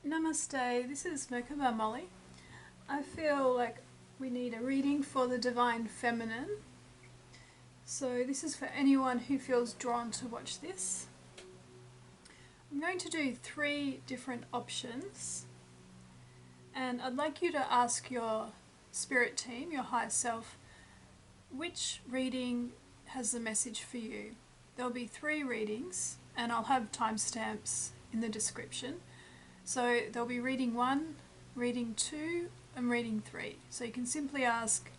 Namaste, this is Merkaba Molly. I feel like we need a reading for the Divine Feminine. So this is for anyone who feels drawn to watch this. I'm going to do 3 different options. And I'd like you to ask your spirit team, your higher self, which reading has the message for you. There'll be 3 readings and I'll have timestamps in the description. So there'll be reading 1, reading 2 and reading 3. So you can simply ask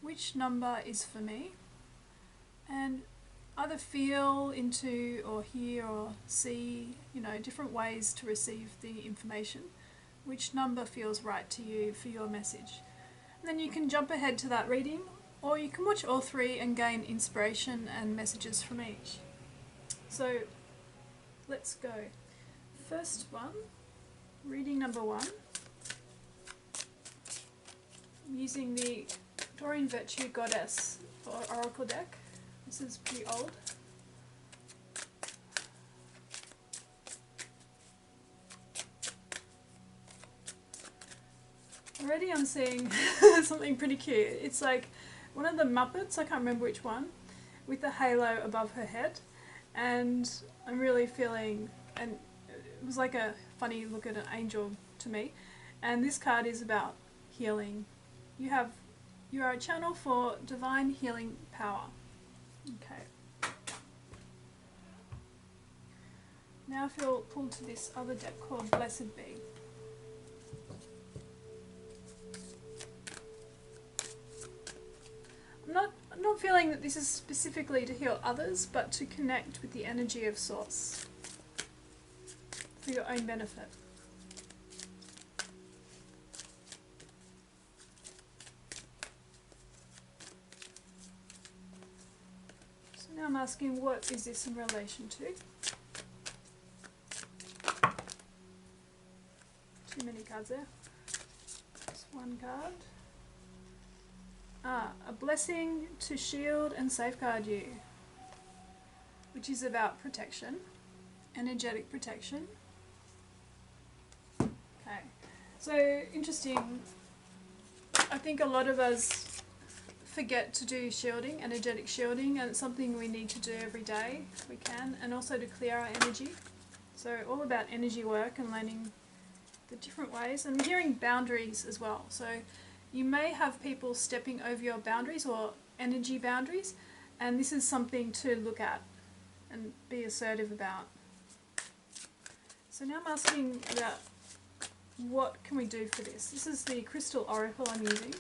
which number is for me and either feel into or hear or see, different ways to receive the information. Which number feels right to you for your message. And then you can jump ahead to that reading or you can watch all 3 and gain inspiration and messages from each. So let's go. First one, reading number 1. I'm using the Doreen Virtue Goddess Oracle deck. This is pretty old. Already I'm seeing something pretty cute. It's like one of the Muppets, I can't remember which one, with the halo above her head. And I'm really feeling, and it was like a funny look at an angel to me. And this card is about healing. You are a channel for divine healing power. Okay. Now I feel pulled to this other deck called Blessed Be. I'm not feeling that this is specifically to heal others, but to connect with the energy of Source for your own benefit. So now I'm asking, what is this in relation to? Too many cards there. Just one card. A blessing to shield and safeguard you, which is about protection, energetic protection. Okay, so interesting. I think a lot of us forget to do shielding, energetic shielding, and it's something we need to do every day if we can, and also to clear our energy. So all about energy work and learning the different ways, and hearing boundaries as well. So you may have people stepping over your boundaries or energy boundaries, and this is something to look at and be assertive about. So now I'm asking about what can we do for this. This is the crystal oracle I'm using.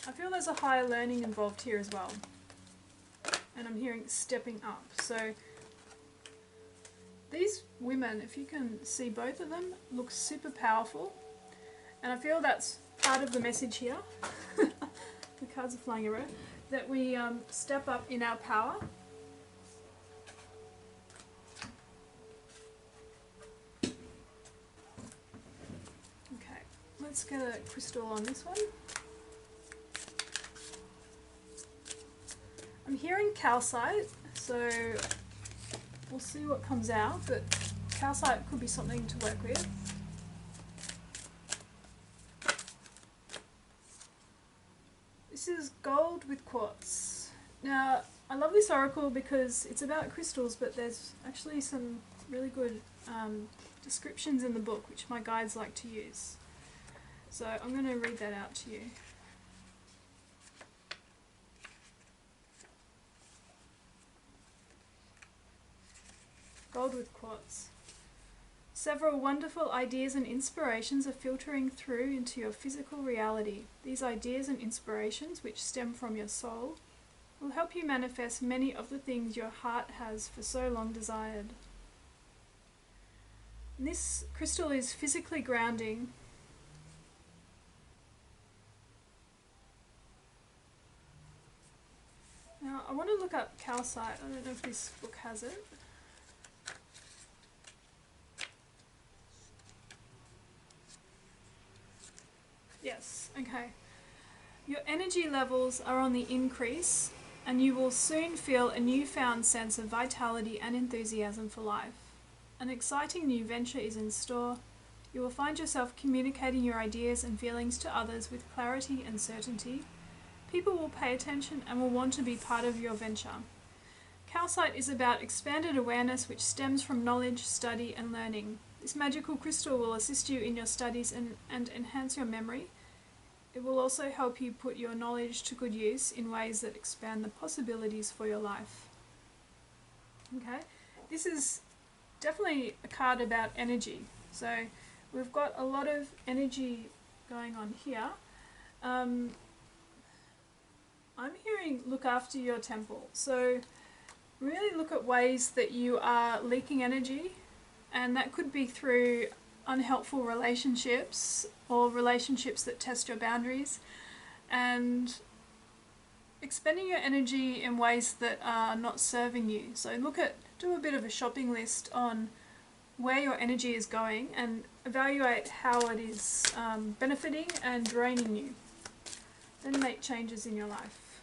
I feel there's a higher learning involved here as well, and I'm hearing stepping up. So these women, if you can see both of them, look super powerful. And I feel that's part of the message here. The cards are flying around. That we step up in our power. Okay, let's get a crystal on this one. I'm hearing calcite, so we'll see what comes out, but calcite could be something to work with. This is gold with quartz. Now, I love this oracle because it's about crystals, but there's actually some really good descriptions in the book, which my guides like to use. So I'm going to read that out to you. Gold with quartz. Several wonderful ideas and inspirations are filtering through into your physical reality. These ideas and inspirations, which stem from your soul, will help you manifest many of the things your heart has for so long desired. And this crystal is physically grounding. Now, I want to look up calcite. I don't know if this book has it. Yes, okay. Your energy levels are on the increase and you will soon feel a newfound sense of vitality and enthusiasm for life. An exciting new venture is in store. You will find yourself communicating your ideas and feelings to others with clarity and certainty. People will pay attention and will want to be part of your venture. Calcite is about expanded awareness which stems from knowledge, study and learning. This magical crystal will assist you in your studies and enhance your memory. It will also help you put your knowledge to good use in ways that expand the possibilities for your life. Okay, this is definitely a card about energy. So we've got a lot of energy going on here. I'm hearing look after your temple. So really look at ways that you are leaking energy, and that could be through unhelpful relationships or relationships that test your boundaries, and expending your energy in ways that are not serving you. So do a bit of a shopping list on where your energy is going and evaluate how it is benefiting and draining you. Then make changes in your life.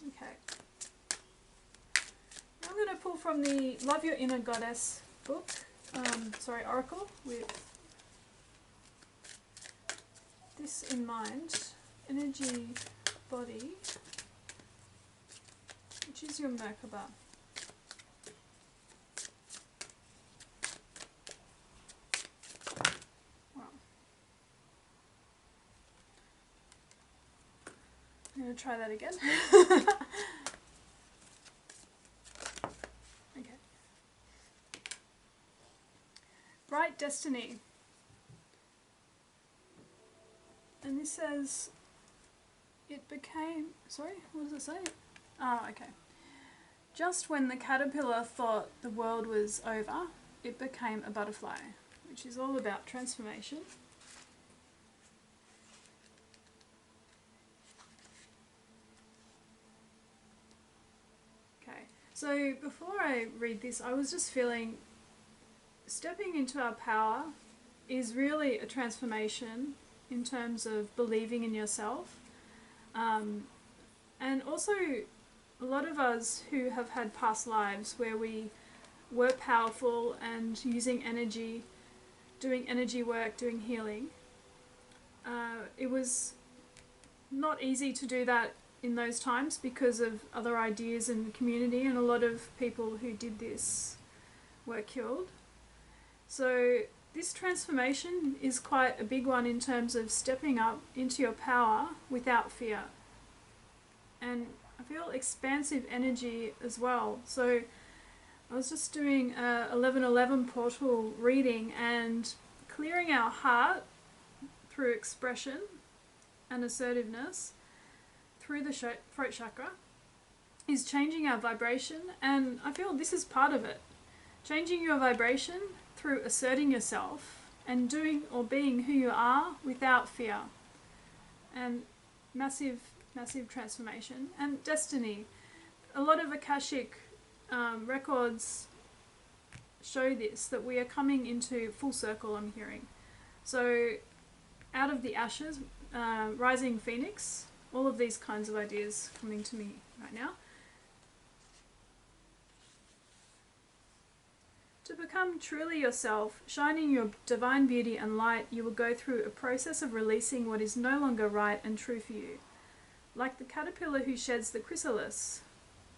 Okay. I'm going to pull from the Love Your Inner Goddess book, oracle, with this in mind, energy body, which is your Merkaba. Wow. I'm going to try that again. Okay. Bright Destiny. And this says, it became, sorry, what does it say? Oh, okay. Just when the caterpillar thought the world was over, it became a butterfly, which is all about transformation. Okay, so before I read this, I was just feeling stepping into our power is really a transformation in terms of believing in yourself. And also a lot of us who have had past lives where we were powerful and using energy, doing energy work, doing healing, it was not easy to do that in those times because of other ideas in the community, and a lot of people who did this were killed. So this transformation is quite a big one in terms of stepping up into your power without fear. And I feel expansive energy as well. So I was just doing a 1111 portal reading, and clearing our heart through expression and assertiveness through the throat chakra is changing our vibration, and I feel this is part of it. Changing your vibration through asserting yourself and doing or being who you are without fear. And massive transformation. And destiny. A lot of Akashic records show this, that we are coming into full circle, I'm hearing. So out of the ashes, rising phoenix, all of these kinds of ideas coming to me right now. To become truly yourself, shining your divine beauty and light, you will go through a process of releasing what is no longer right and true for you. Like the caterpillar who sheds the chrysalis,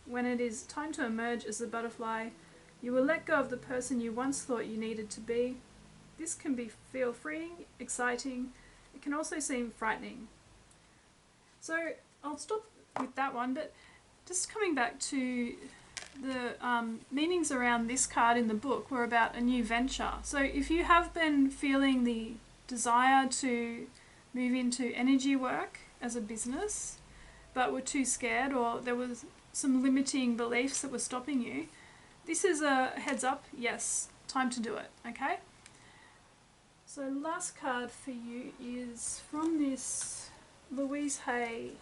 when it is time to emerge as the butterfly, you will let go of the person you once thought you needed to be. This can feel freeing, exciting. It can also seem frightening. So I'll stop with that one, but just coming back to the meanings around this card in the book were about a new venture. So if you have been feeling the desire to move into energy work as a business, but were too scared, or there was some limiting beliefs that were stopping you, this is a heads up, yes, time to do it, okay? So last card for you is from this Louise Hay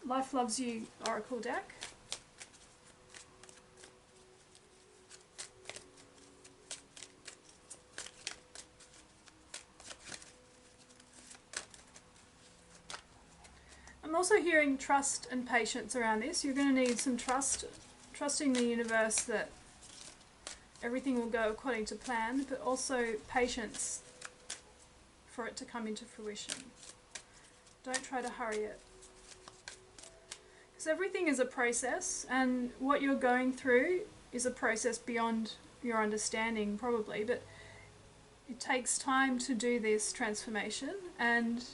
Life Loves You Oracle deck. I'm also hearing trust and patience around this. You're going to need some trusting the universe that everything will go according to plan, but also patience for it to come into fruition. Don't try to hurry it. Because everything is a process, and what you're going through is a process beyond your understanding probably, but it takes time to do this transformation, and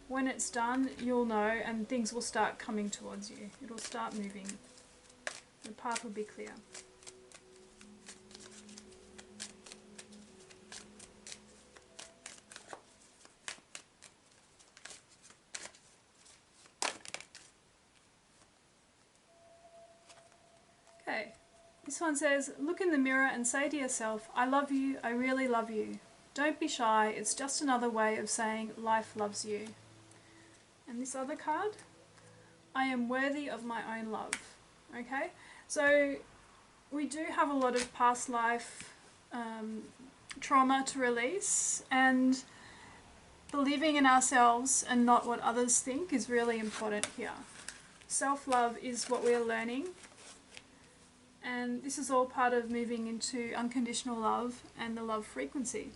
when it's done you'll know and things will start coming towards you. It'll start moving. The path will be clear. Okay, this one says, look in the mirror and say to yourself, I love you, I really love you. Don't be shy, it's just another way of saying life loves you. And this other card, I am worthy of my own love. Okay, so we do have a lot of past life trauma to release, and believing in ourselves and not what others think is really important here. Self-love is what we are learning, and this is all part of moving into unconditional love and the love frequency.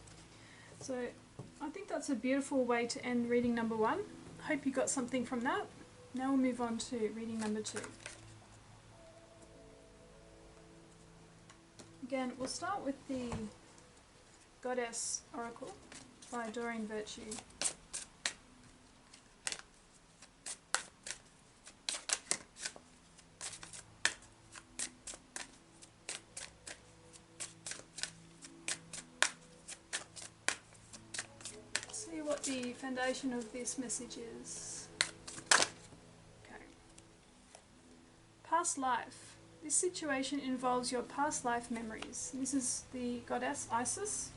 So I think that's a beautiful way to end reading number 1. I hope you got something from that. Now we'll move on to reading number 2. Again, we'll start with the Goddess Oracle by Doreen Virtue. See what the foundation of this message is. Okay. Past life. This situation involves your past life memories. This is the goddess Isis.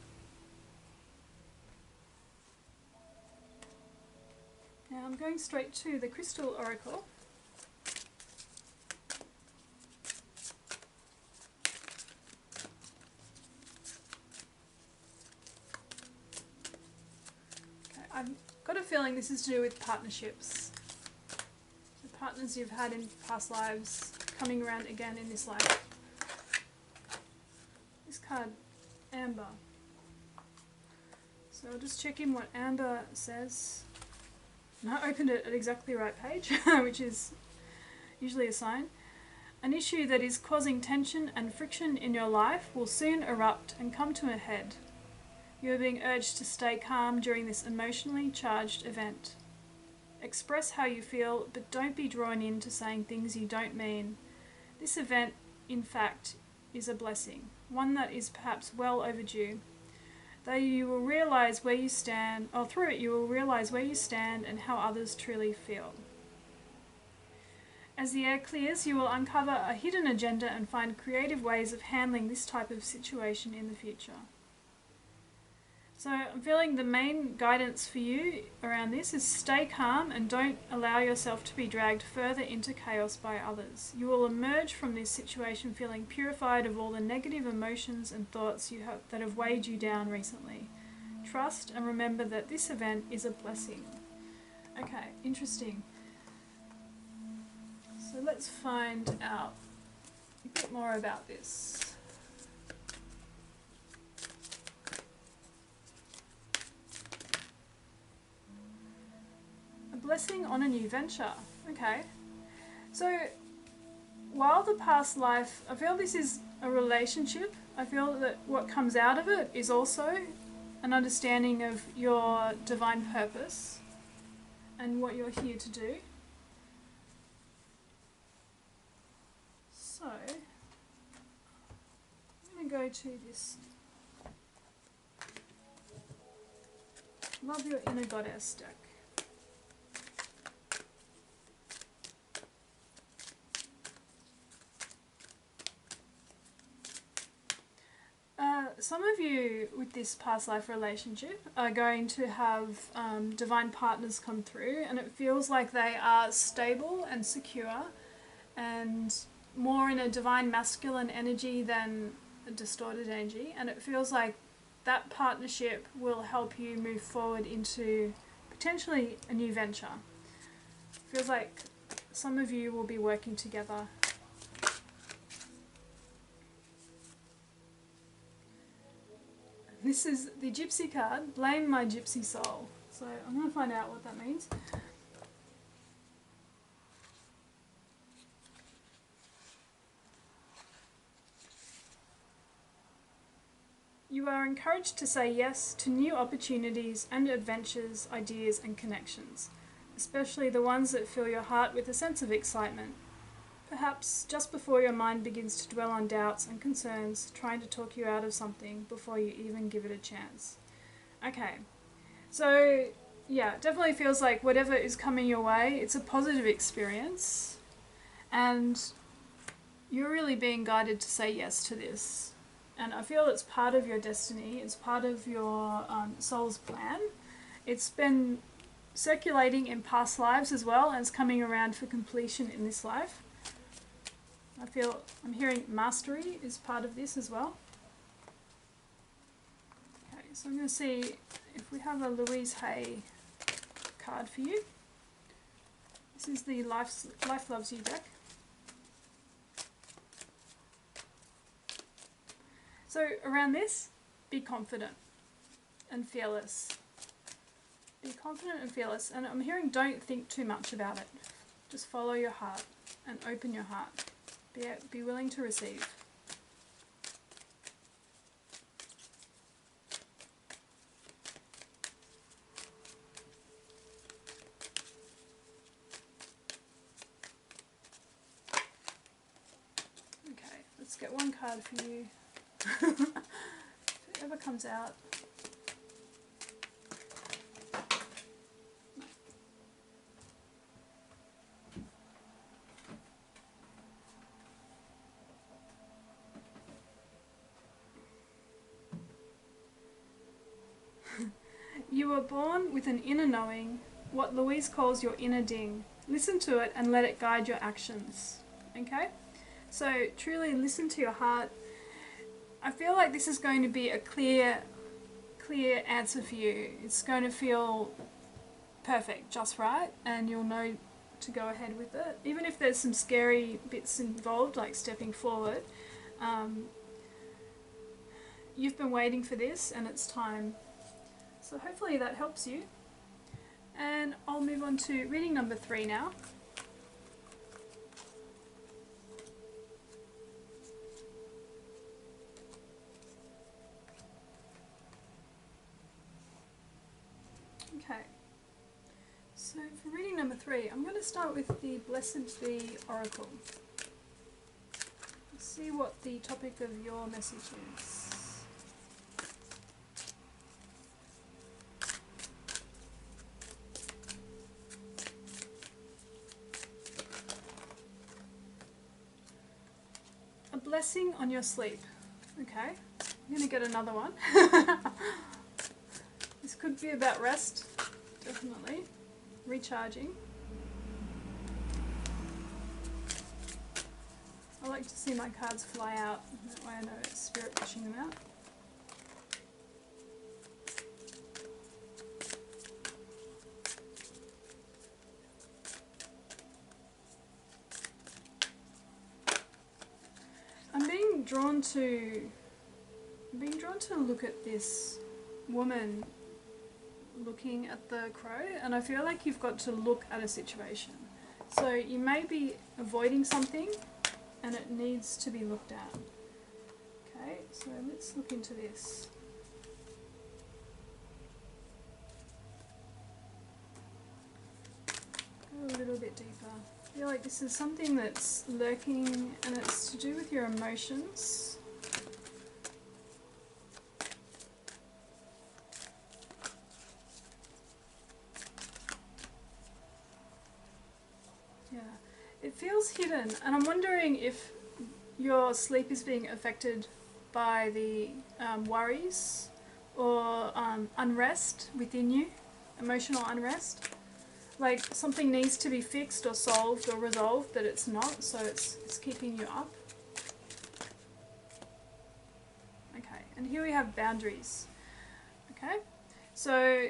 Now I'm going straight to the Crystal Oracle. Okay, I've got a feeling this is to do with partnerships. The partners you've had in past lives coming around again in this life. This card, Amber. So I'll just check in what Amber says. And I opened it at exactly the right page, which is usually a sign. An issue that is causing tension and friction in your life will soon erupt and come to a head. You are being urged to stay calm during this emotionally charged event. Express how you feel, but don't be drawn into saying things you don't mean. This event, in fact, is a blessing, one that is perhaps well overdue. Though you will realise where you stand, or through it you will realise where you stand and how others truly feel. As the air clears, you will uncover a hidden agenda and find creative ways of handling this type of situation in the future. So I'm feeling the main guidance for you around this is stay calm and don't allow yourself to be dragged further into chaos by others. You will emerge from this situation feeling purified of all the negative emotions and thoughts that have weighed you down recently. Trust and remember that this event is a blessing. Okay, interesting. So let's find out a bit more about this. Blessing on a new venture. Okay, so while the past life, I feel this is a relationship. I feel that what comes out of it is also an understanding of your divine purpose and what you're here to do. So I'm going to go to this Love Your Inner Goddess deck. Some of you with this past life relationship are going to have divine partners come through, and it feels like they are stable and secure and more in a divine masculine energy than a distorted energy, and it feels like that partnership will help you move forward into potentially a new venture. It feels like some of you will be working together. This is the Gypsy card, Blame My Gypsy Soul. So I'm going to find out what that means. You are encouraged to say yes to new opportunities and adventures, ideas and connections, especially the ones that fill your heart with a sense of excitement. Perhaps just before your mind begins to dwell on doubts and concerns, trying to talk you out of something before you even give it a chance. Okay, so yeah, definitely feels like whatever is coming your way, it's a positive experience, and you're really being guided to say yes to this. And I feel it's part of your destiny, it's part of your soul's plan. It's been circulating in past lives as well, and it's coming around for completion in this life. I'm hearing mastery is part of this as well. Okay, so I'm going to see if we have a Louise Hay card for you. This is the Life Loves You deck. So around this, be confident and fearless. Be confident and fearless. And I'm hearing don't think too much about it. Just follow your heart and open your heart. Be willing to receive. Okay, let's get one card for you. Whoever comes out. You were born with an inner knowing, what Louise calls your inner ding. Listen to it and let it guide your actions. Okay? So truly listen to your heart. I feel like this is going to be a clear answer for you. It's going to feel perfect, just right, and you'll know to go ahead with it. Even if there's some scary bits involved, like stepping forward, you've been waiting for this and it's time. So hopefully that helps you. And I'll move on to reading number 3 now. Okay, so for reading number 3, I'm going to start with the Blessed Be Oracle. Let's see what the topic of your message is. A blessing on your sleep. Okay, I'm going to get another one. This could be about rest, definitely. Recharging. I like to see my cards fly out, that way I know it's spirit pushing them out. I'm being drawn to look at this woman looking at the crow, and I feel like you've got to look at a situation. So you may be avoiding something and it needs to be looked at. Okay, so let's look into this. Go a little bit deeper. I feel like this is something that's lurking and it's to do with your emotions. Yeah, it feels hidden, and I'm wondering if your sleep is being affected by the worries or unrest within you, emotional unrest. Like something needs to be fixed or solved or resolved, but it's not, so it's keeping you up. Okay, and here we have boundaries. Okay, so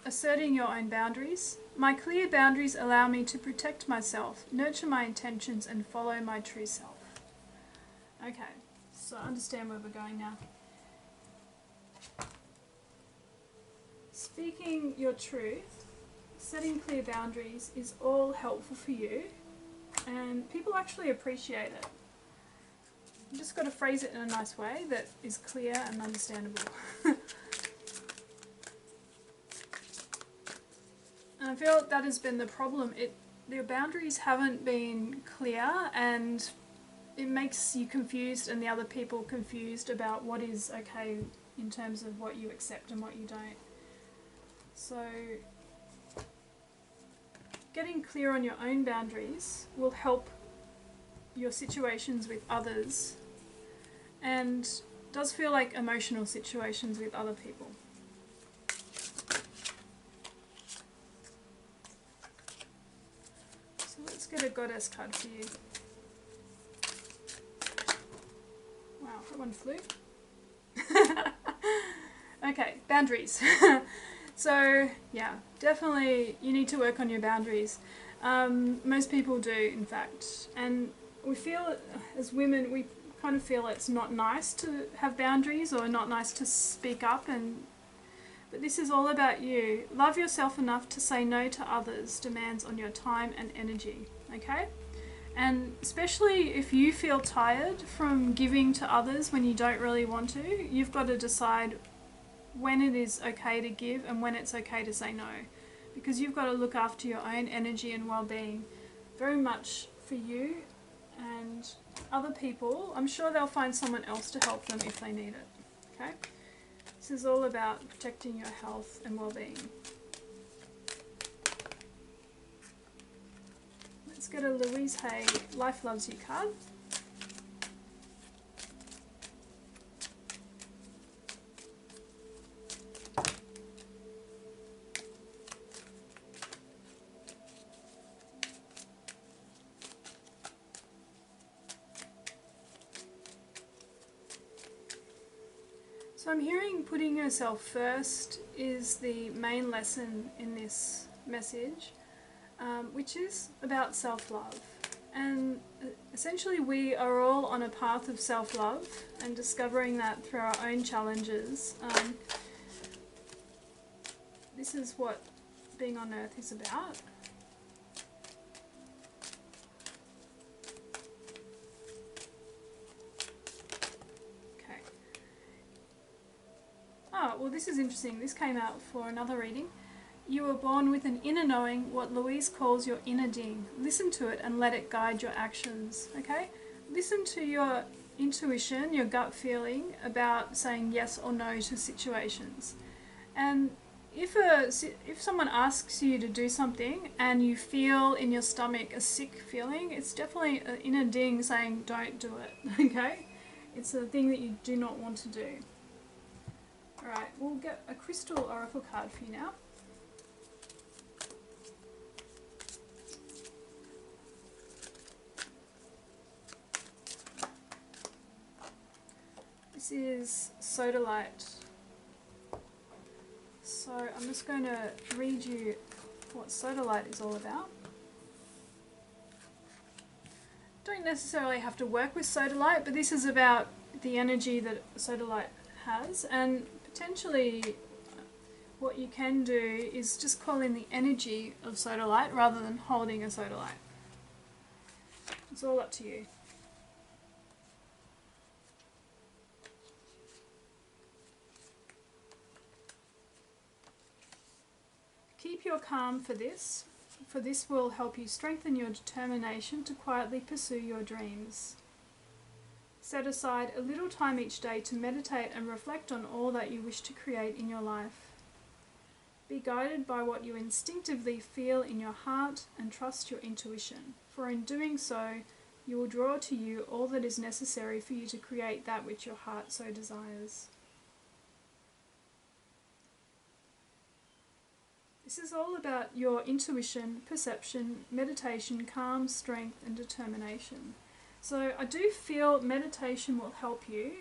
asserting your own boundaries. My clear boundaries allow me to protect myself, nurture my intentions, and follow my true self. Okay, so understand where we're going now. speaking your truth, setting clear boundaries is all helpful for you, and people actually appreciate it. You just got to phrase it in a nice way that is clear and understandable. And I feel that has been the problem. Your boundaries haven't been clear, and it makes you confused and the other people confused about what is okay in terms of what you accept and what you don't. So getting clear on your own boundaries will help your situations with others, and does feel like emotional situations with other people. So let's get a goddess card for you. Wow, that one flew. Okay, boundaries. So yeah, definitely you need to work on your boundaries. Most people do, in fact, and we feel as women, we kind of feel it's not nice to have boundaries or not nice to speak up, but this is all about you. Love yourself enough to say no to others' demands on your time and energy, okay? And especially if you feel tired from giving to others when you don't really want to, you've got to decide when it is okay to give and when it's okay to say no, because you've got to look after your own energy and well-being. Very much for you and other people. I'm sure they'll find someone else to help them if they need it. Okay? This is all about protecting your health and well-being. Let's get a Louise Hay Life Loves You card. So I'm hearing putting yourself first is the main lesson in this message, which is about self-love. And essentially we are all on a path of self-love and discovering that through our own challenges. This is what being on earth is about. Oh, well, this is interesting. This came out for another reading. You were born with an inner knowing, what Louise calls your inner ding. Listen to it and let it guide your actions, okay? Listen to your intuition, your gut feeling about saying yes or no to situations. And if someone asks you to do something and you feel in your stomach a sick feeling, it's definitely an inner ding saying don't do it, okay? It's a thing that you do not want to do. Alright, we'll get a crystal oracle card for you now. This is sodalite. So I'm just going to read you what sodalite is all about. Don't necessarily have to work with sodalite, but this is about the energy that sodalite has, and potentially what you can do is just call in the energy of sodalite rather than holding a sodalite. It's all up to you. Keep your calm for this will help you strengthen your determination to quietly pursue your dreams. Set aside a little time each day to meditate and reflect on all that you wish to create in your life. Be guided by what you instinctively feel in your heart and trust your intuition, for in doing so, you will draw to you all that is necessary for you to create that which your heart so desires. This is all about your intuition, perception, meditation, calm, strength, and determination. So I do feel meditation will help you.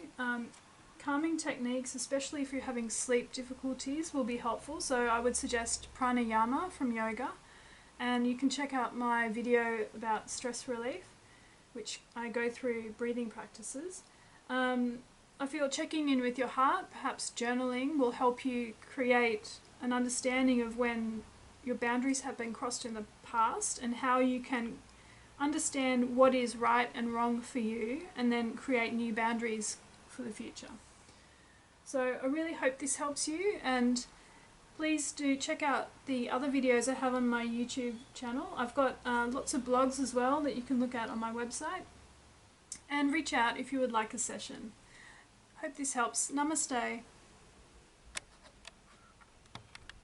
Calming techniques, especially if you're having sleep difficulties, will be helpful. So I would suggest pranayama from yoga. And you can check out my video about stress relief, which I go through breathing practices. I feel checking in with your heart, perhaps journaling, will help you create an understanding of when your boundaries have been crossed in the past and how you can understand what is right and wrong for you and then create new boundaries for the future. So I really hope this helps you, and please do check out the other videos I have on my YouTube channel. I've got lots of blogs as well that you can look at on my website, and reach out if you would like a session. Hope this helps. Namaste.